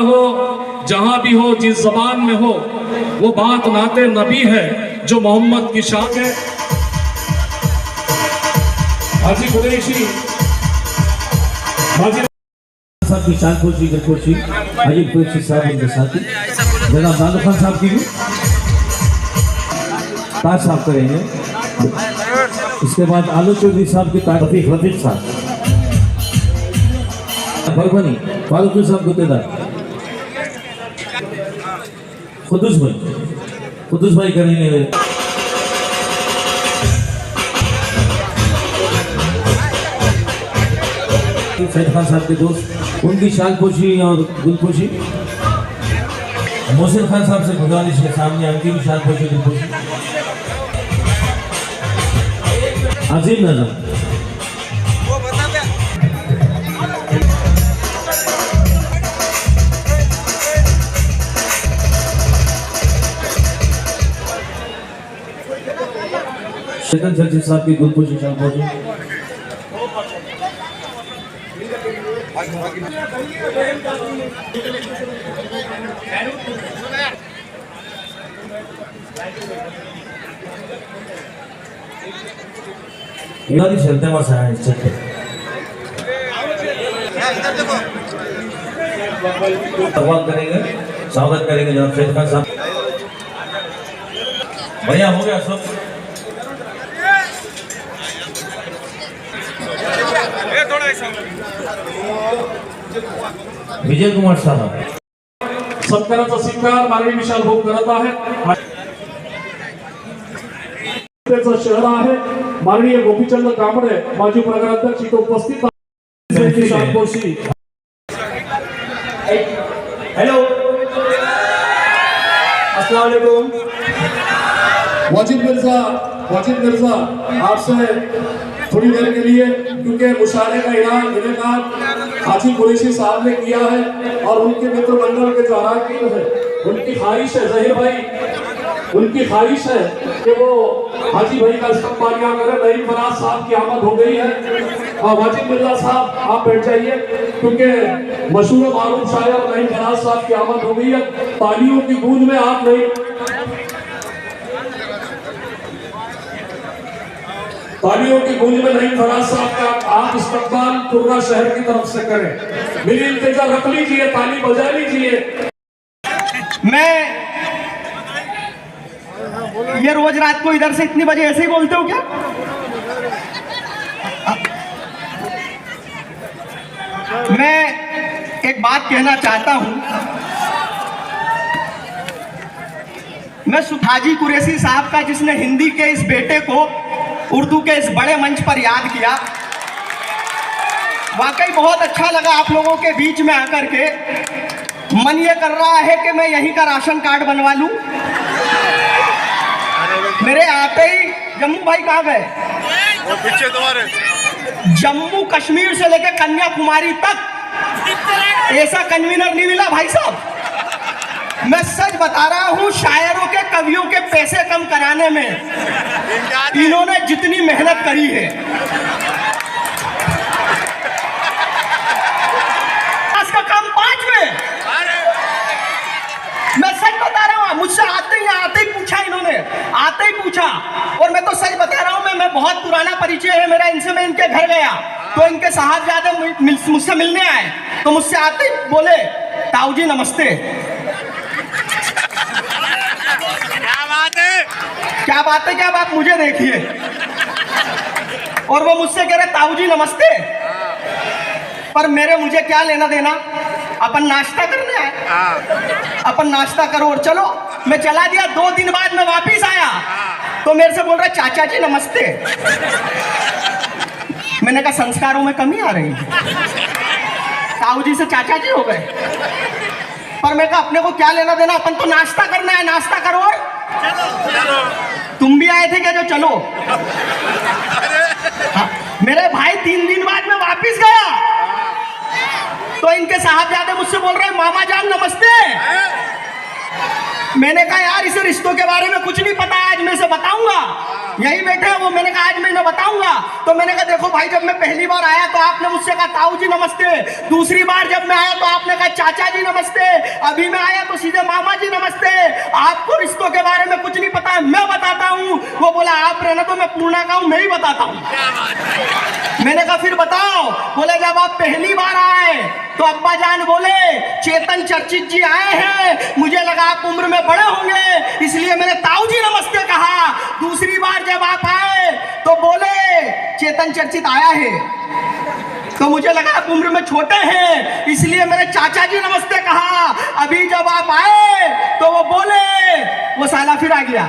हो, जहां भी हो, जिस जबान में हो, वो बात नाते नबी है जो मोहम्मद की शान है। हाजी कुरैशी, हाजी साहब की शान खुशी खुशी, हाजी कुरैशी साहब उनके साथी जनाब नादर खान साहब की भी ताज साहब करेंगे। इसके बाद आलू चौधरी साहब की तारीफ रफीक साहब, भरभनी फारूक साहब गुत्तेदार, खुदूस भाई करेंगे। सैयद खान साहब के दोस्त, उनकी शालपोशी और गुलपोशी। मोहसिन खान साहब से गुजारिश है सामने उनकी भी शालपोशी गुलपोशी। अजीम नजर शेखन चर्ची साहब की गुलपोशी शालपोशी। चलते वहाँ चलते करेंगे, स्वागत करेंगे जनाब सैयद खान साहब। भैया हो गया सब। विजय कुमार साहब सत्काराचा स्वीकार माननीय विशाल भाऊ करत आहे। शहर आहे माननीय गोपीचंद कांबळे माजी नगराध्यक्ष इथे उपस्थित आहेत। हेलो अस्सलाम वालेकुम। वाजिद मिर्जा आपसे थोड़ी देर के लिए, क्योंकि मुशारे का इनाकाद हाजी कुरैशी साहब ने किया है और उनके मित्र मंडल के जो अरकान है उनकी ख्वाहिश है, जहीर भाई उनकी ख्वाहिश है कि वो हाजी भाई का इस्तकबालिया करें। नईम फराज साहब की आमद हो गई है और वाजिद मिर्जा साहब आप बैठ जाइए, क्योंकि मशहूर मारूफ शायर नईम फराज साहब की आमद हो गई है। तालियों की गूंज में आप नहीं, तालियों की गूंज में नईम फराज साहब का आप इस्तकबाल पूर्णा शहर की तरफ से करें। मेरी इल्तिजा रख लीजिए, ताली बजा लीजिए। मैं ये रोज रात को इधर से इतनी बजे ऐसे ही बोलते हो क्या? मैं एक बात कहना चाहता हूं। मैं हाजी कुरैशी साहब का, जिसने हिंदी के इस बेटे को उर्दू के इस बड़े मंच पर याद किया, वाकई बहुत अच्छा लगा आप लोगों के बीच में आकर के। मन ये कर रहा है कि मैं यहीं का राशन कार्ड बनवा लूं। मेरे आते ही जम्मू भाई कहाँ गए? पीछे तुम्हारे। जम्मू कश्मीर से लेकर कन्याकुमारी तक ऐसा कन्वीनर नहीं मिला भाई साहब। मैं सच बता रहा हूं, शायरों के कवियों के पैसे कम कराने में इन्होंने जितनी मेहनत करी है, इसका काम 5 में। मैं सच बता रहा हूँ, मुझसे आते ही पूछा इन्होंने, आते ही पूछा। और मैं तो सच बता रहा हूँ, मैं बहुत पुराना परिचय है मेरा इनसे। मैं इनके घर गया तो इनके साहबजादे मुझसे मिलने आए, तो मुझसे आते ही बोले, ताऊ जी नमस्ते। क्या बात है, क्या बात, मुझे देखिए। और वो मुझसे कह रहे ताऊ जी नमस्ते, पर मुझे क्या लेना देना, अपन नाश्ता करने आए, अपन नाश्ता करो और चलो। मैं चला दिया। 2 दिन बाद मैं वापिस आया तो मेरे से बोल रहा चाचा जी नमस्ते। मैंने कहा संस्कारों में कमी आ रही है, ताऊ जी से चाचा जी हो गए। पर मैं कहा अपने को क्या लेना देना, अपन तो नाश्ता करना है, नाश्ता करो और चलो। तुम भी आए थे क्या जो चलो? हाँ, मेरे भाई 3 दिन बाद मैं वापिस गया तो इनके साहबजादे मुझसे बोल रहे मामा जान नमस्ते। मैंने कहा यार इसे रिश्तों के बारे में कुछ नहीं पता, आज मैं इसे बताऊंगा। यही बैठे हैं वो। मैंने कहा आज मैं इन्हें बताऊंगा। तो मैंने कहा देखो भाई, जब मैं पहली बार आया तो आपने मुझसे कहा ताऊ जी नमस्ते, दूसरी बार जब मैं आया तो आपने कहा चाचा जी नमस्ते, अभी मैं आया तो सीधे मामा जी नमस्ते। आपको रिश्तों के बारे में कुछ नहीं पता है, मैं बताता हूँ। वो बोला आप रहना तो मैं पूर्णा का हूँ, मैं ही बताता हूँ। मैंने कहा फिर बताओ। बोले जब आप पहली बार आए तो अब्बा जान बोले चेतन चर्चित जी आए हैं, मुझे लगा आप उम्र में बड़े होंगे इसलिए मैंने ताऊ जी नमस्ते कहा। दूसरी बार जब आप आए तो बोले चेतन चर्चित आया है, तो मुझे लगा आप उम्र में छोटे हैं इसलिए मैंने चाचा जी नमस्ते कहा। अभी जब आप आए तो वो बोले, वो साला फिर आ गया।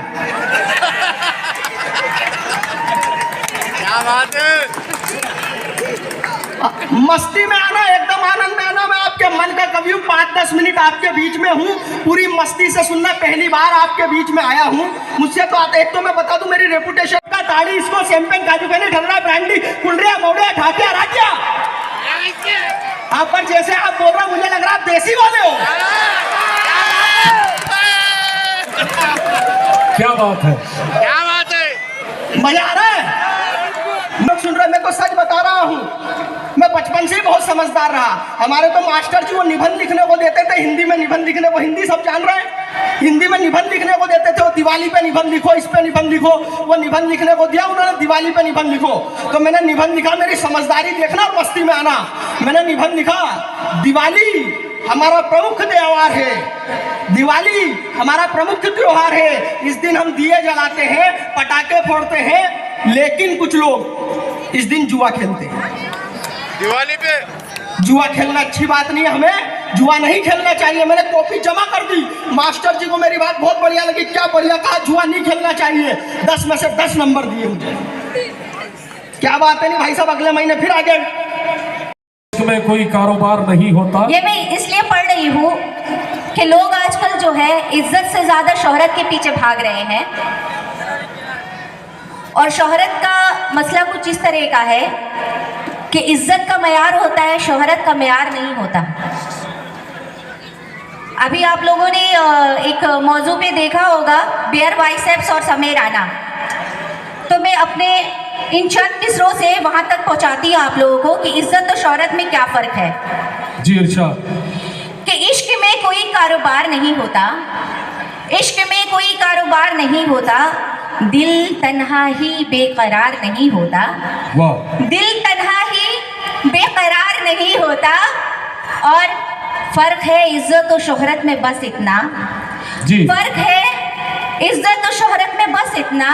क्या बात है। मस्ती में आना, एकदम आनंद में आना। मैं आपके मन का कवि हूँ, 5-10 मिनट आपके बीच में हूँ, पूरी मस्ती से सुनना। पहली बार आपके बीच में आया हूँ, मुझसे तो आते। एक तो मैं बता दूं मेरी रेपुटेशन का, दाढ़ी इसको शैंपेन काजू कतली ढलरा ब्रांडी कुंडरिया मौड़िया ठाकिया राजिया। आप पर जैसे आप बोल रहे हो मुझे लग रहा है आप देसी वाले हो। क्या बात है, क्या बात है। मजा आ रहा है? लोग सुन रहे, मैं तो सच बता रहा हूँ। मैं बचपन से ही बहुत समझदार रहा। हमारे तो मास्टर जी वो निबंध लिखने को देते थे, हिंदी में निबंध लिखने को, हिंदी सब जान रहे हैं, हिंदी में निबंध लिखने को देते थे। वो दिवाली पे निबंध लिखो, इस पे निबंध लिखो। वो निबंध लिखने को दिया उन्होंने, दिवाली पे निबंध लिखो। तो मैंने निबंध लिखा, मेरी समझदारी देखना और मस्ती में आना। मैंने निबंध लिखा, दिवाली हमारा प्रमुख त्योहार है, दिवाली हमारा प्रमुख त्योहार है। इस दिन हम दिए जलाते हैं, पटाखे फोड़ते हैं, लेकिन कुछ लोग इस दिन जुआ खेलते हैं। दिवाली पे जुआ खेलना अच्छी बात नहीं है, हमें जुआ नहीं खेलना चाहिए। मैंने कॉपी जमा कर दी। मास्टर जी को मेरी बात बहुत बढ़िया लगी, क्या बढ़िया कहा, जुआ नहीं खेलना चाहिए। 10 में से 10 नंबर दिए मुझे। क्या बात है। नहीं भाई साहब, अगले महीने फिर आगे में कोई कारोबार नहीं होता। ये मैं इसलिए पढ़ रही हूँ कि लोग आजकल जो है इज्जत से ज्यादा शोहरत के पीछे भाग रहे हैं, और शोहरत का मसला कुछ इस तरह का है कि इज्जत का मयार होता है, शोहरत का मयार नहीं होता। अभी आप लोगों ने एक मौजू पे देखा होगा, बेयर बाइसेप्स और समेर आना। तो मैं अपने इन चंद मिसरों से वहां तक पहुंचाती हूँ आप लोगों को कि इज्जत और शोहरत में क्या फर्क है। जी इरशाद। कि इश्क में कोई कारोबार नहीं होता, इश्क में कोई कारोबार नहीं होता, दिल तन्हा ही बेकरार नहीं होता। वाह। दिल तन्हा ही बेकरार नहीं होता। और फर्क है इज्जत और शोहरत में, बस इतना जी। फर्क है इज्जत और शोहरत में, बस इतना।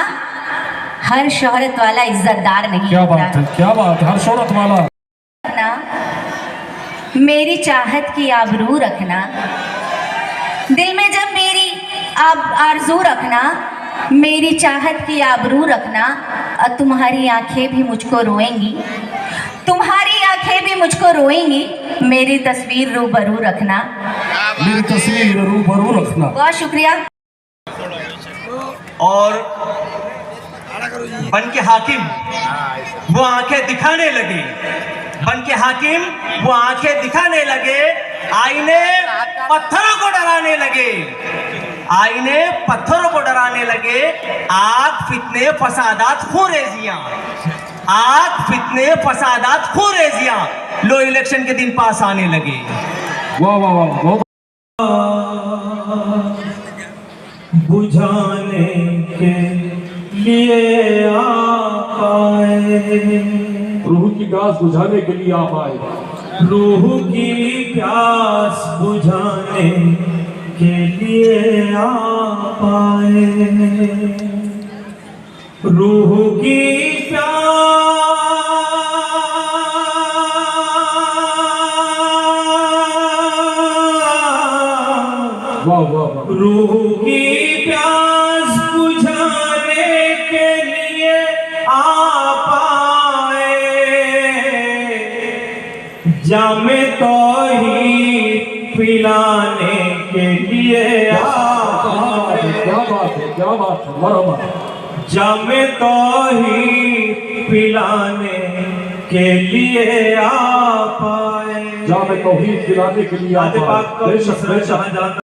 हर शोहरत वाला इज्जतदार नहीं क्या होता। बात है, क्या बात है। हर शोहरत वाला ना, मेरी चाहत की आबरू रखना, दिल में जब मेरी आरज़ू रखना, मेरी चाहत की आबरू रखना। और तुम्हारी आंखें भी मुझको रोएंगी, तुम्हारी आंखें भी मुझको रोएंगी, मेरी तस्वीर रूबरू रखना। मेरी तस्वीर रूबरू रखना। बहुत शुक्रिया। और बन के हाकिम वो आंखें दिखाने लगे, बन के हाकिम वो आंखें दिखाने लगे, आईने पत्थरों को डराने लगे, आईने पत्थरों को डराने लगे। आग फितने फसादात खुरेजियां, आग फितने फसादात खुरेजियां, लो इलेक्शन के दिन पास आने लगे। वाह वाह वाह, बहुत बुझाने के लिए आप आए, रूह की प्यास बुझाने के लिए आप आए, रूह की प्यास बुझाने के लिए आप आए, रूह की प्यास वाह वाह वाह, रूह की प्यास बुझाने के लिए आप आए, जामे तौहीद पिलाने के लिए आप आए, क्या बात है, क्या बात है। मरहबा। जामे तौहीद पिलाने के लिए आप आए, जामे तौहीद दिलाने के लिए आप आए। बेशक बेशक।